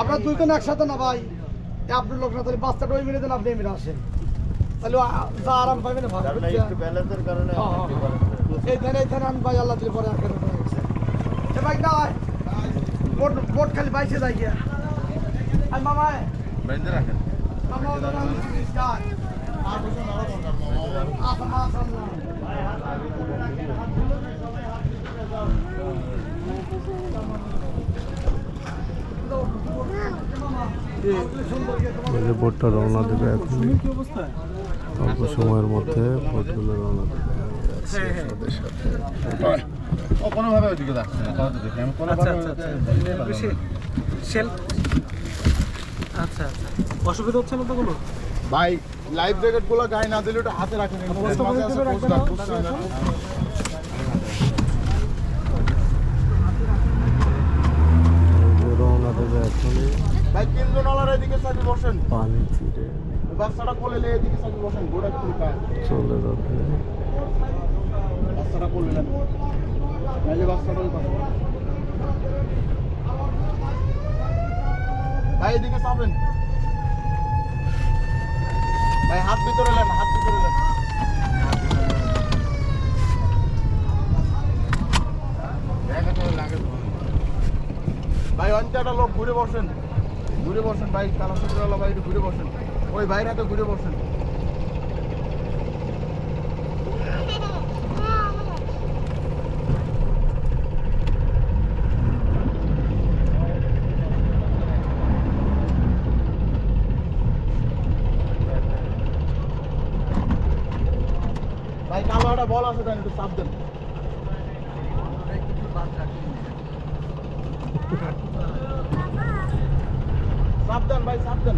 আপনার দুইজন একসাথে না ভাই, আপনার লোক না তাহলে বাচ্চাটা ওই মিলে দেন, আপনি মিলে আসেন, তাহলে যা আরাম পাবেন ভাই। এই ধানে আমি ভাই আল্লাহ দিলে পরে আখের ভাই না বোট খালি বাইসে যাই গিয়া মামায় বেঁধে রাখেন। বোটটা রওনা দেবে এখন অল্প সময়ের মধ্যে বোটগুলো রওনা দেবে। কোনোভাবে ওইদিকে যাচ্ছে না, আচ্ছা, অসুবিধা হচ্ছে না তো কোনো? ভাই লাইফ জ্যাকেট গুলো গায়ে না দিলে ওটা হাতে রাখেন। রওনা দেবে এখন। ভাই তিনজন আলার এদিকে সাইডে বসেন, পানি ছিঁড়ে বাচ্চাটা কোলে নিয়ে এদিকে সাইডে বসেন, গোটা চলে যাবে। বাচ্চাটা কোলে নেন, নাইলে বাচ্চাটা ওই পাশে। ভাই এদিকে চাবেন, ভাই হাত ভিতরে নেন, হাত ভিতরে নেন। ভাই অঞ্চাটা লোক ঘুরে বসেন, ঘুরে বসেন ভাই, কালাসুরা ভাই ঘুরে বসেন, ওই বাইরে হাতে ঘুরে বসেন। ভাই কালো একটা বল আছে, দেন একটু চাপ দেন। চাপ দেন ভাই, চাপ দেন।